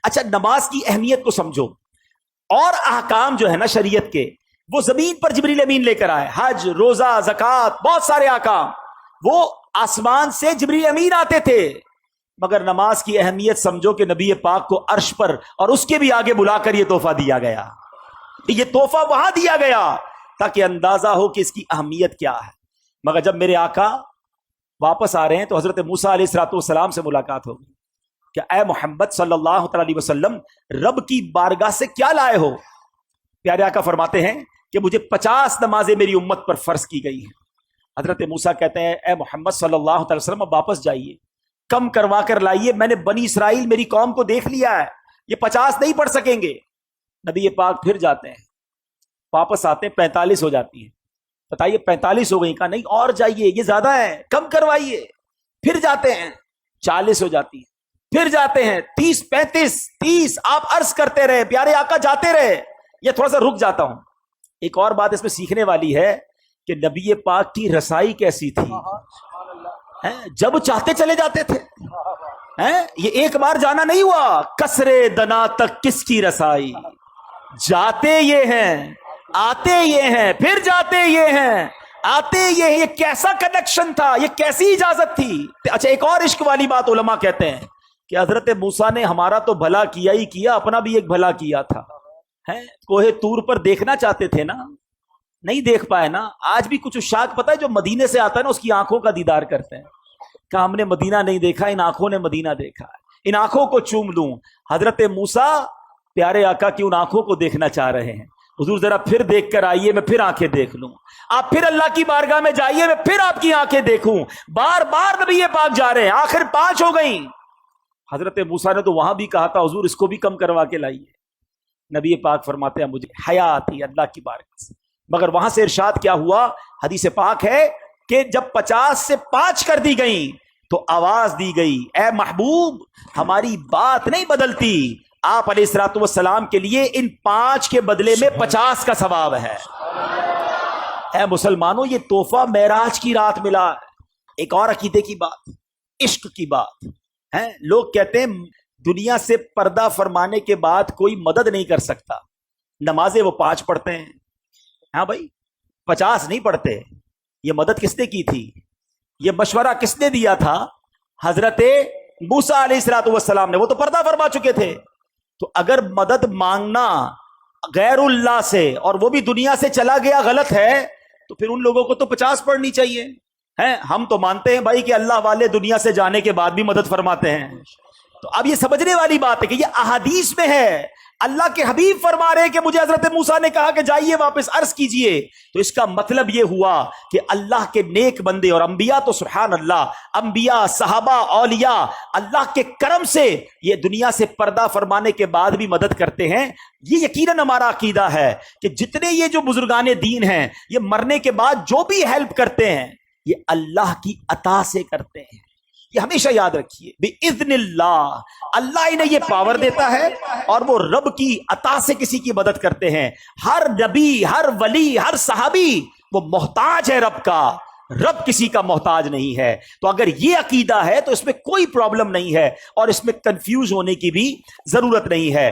اچھا نماز کی اہمیت کو سمجھو، اور احکام جو ہے نا شریعت کے وہ زمین پر جبریل امین لے کر آئے، حج، روزہ، زکوٰۃ، بہت سارے احکام وہ آسمان سے جبریل امین آتے تھے، مگر نماز کی اہمیت سمجھو کہ نبی پاک کو عرش پر اور اس کے بھی آگے بلا کر یہ تحفہ دیا گیا، یہ تحفہ وہاں دیا گیا تاکہ اندازہ ہو کہ اس کی اہمیت کیا ہے۔ مگر جب میرے آقا واپس آ رہے ہیں تو حضرت موسیٰ علیہ السلام سے ملاقات ہوگی کہ اے محمد صلی اللہ علیہ وسلم رب کی بارگاہ سے کیا لائے ہو؟ پیارے آقا فرماتے ہیں کہ مجھے 50 نمازیں میری امت پر فرض کی گئی ہیں۔ حضرت موسیٰ کہتے ہیں اے محمد صلی اللہ علیہ وسلم اب واپس جائیے، کم کروا کر لائیے، میں نے بنی اسرائیل میری قوم کو دیکھ لیا ہے، یہ 50 نہیں پڑھ سکیں گے۔ نبی پاک پھر جاتے ہیں، واپس آتے ہیں 45 ہو جاتی ہیں، بتائیے 45 ہو گئی، کہا نہیں اور جائیے یہ زیادہ ہے، کم کروائیے۔ پھر جاتے ہیں 40 ہو جاتی ہیں، پھر جاتے ہیں 30 35 30، آپ عرض کرتے رہے، پیارے آقا جاتے رہے، یہ تھوڑا سا رک جاتا ہوں۔ ایک اور بات اس میں سیکھنے والی ہے کہ نبی پاک کی رسائی کیسی تھی، جب چاہتے چلے جاتے تھے، یہ ایک بار جانا نہیں ہوا، کسرے دنا تک کس کی رسائی، جاتے یہ ہیں آتے یہ ہیں پھر جاتے یہ ہیں آتے یہ ہیں، یہ کیسا کنیکشن تھا، یہ کیسی اجازت تھی۔ اچھا ایک اور عشق والی بات علماء کہتے ہیں کہ حضرت موسیٰ نے ہمارا تو بھلا کیا ہی کیا، اپنا بھی ایک بھلا کیا تھا، کوہ طور پر دیکھنا چاہتے تھے نا، نہیں دیکھ پائے نا۔ آج بھی کچھ عشاق پتہ ہے جو مدینے سے آتا ہے نا اس کی آنکھوں کا دیدار کرتے ہیں کہ ہم نے مدینہ نہیں دیکھا، ان آنکھوں نے مدینہ دیکھا ہے، ان آنکھوں کو چوم لوں۔ حضرت موسیٰ پیارے آقا کی ان آنکھوں کو دیکھنا چاہ رہے ہیں، حضور ذرا پھر دیکھ کر آئیے، میں پھر آنکھیں دیکھ لوں، آپ پھر اللہ کی بارگاہ میں جائیے، میں پھر آپ کی آنکھیں دیکھوں۔ بار بار نبی پاک جا رہے ہیں، آخر 5 ہو گئیں۔ حضرت موسیٰ نے تو وہاں بھی کہا تھا حضور اس کو بھی کم کروا کے لائیے، نبی پاک فرماتے ہیں مجھے حیا آتی اللہ کی بارگاہ سے۔ مگر وہاں سے ارشاد کیا ہوا، حدیث پاک ہے کہ جب 50 سے 5 کر دی گئیں تو آواز دی گئی اے محبوب ہماری بات نہیں بدلتی، آپ علیہ الصلوۃ والسلام کے لیے ان 5 کے بدلے میں 50 کا ثواب ہے۔ اے مسلمانوں یہ تحفہ معراج کی رات ملا ہے۔ ایک اور عقیدے کی بات، عشق کی بات ہے، لوگ کہتے ہیں دنیا سے پردہ فرمانے کے بعد کوئی مدد نہیں کر سکتا، نمازیں وہ 5 پڑھتے ہیں، ہاں بھائی 50 نہیں پڑھتے، یہ مدد کس نے کی تھی، یہ مشورہ کس نے دیا تھا؟ حضرت موسیٰ علیہ السلام نے، وہ تو پردہ فرما چکے تھے۔ تو اگر مدد مانگنا غیر اللہ سے اور وہ بھی دنیا سے چلا گیا غلط ہے تو پھر ان لوگوں کو تو 50 پڑھنی چاہیے۔ ہم تو مانتے ہیں بھائی کہ اللہ والے دنیا سے جانے کے بعد بھی مدد فرماتے ہیں۔ تو اب یہ سمجھنے والی بات ہے کہ یہ احادیث میں ہے، اللہ کے حبیب فرما رہے ہیں کہ مجھے حضرت موسیٰ نے کہا کہ جائیے واپس عرض کیجئے، تو اس کا مطلب یہ ہوا کہ اللہ کے نیک بندے اور انبیاء تو سبحان اللہ، انبیاء، صحابہ، اولیاء اللہ کے کرم سے یہ دنیا سے پردہ فرمانے کے بعد بھی مدد کرتے ہیں۔ یہ یقیناً ہمارا عقیدہ ہے کہ جتنے یہ جو بزرگان دین ہیں یہ مرنے کے بعد جو بھی ہیلپ کرتے ہیں یہ اللہ کی عطا سے کرتے ہیں، یہ ہمیشہ یاد رکھیے، بِإِذْنِ اللہ، اللہ انہیں یہ پاور دیتا ہے اور وہ رب کی عطا سے کسی کی مدد کرتے ہیں۔ ہر نبی، ہر ولی، ہر صحابی وہ محتاج ہے رب کا، رب کسی کا محتاج نہیں ہے۔ تو اگر یہ عقیدہ ہے تو اس میں کوئی پرابلم نہیں ہے اور اس میں کنفیوز ہونے کی بھی ضرورت نہیں ہے۔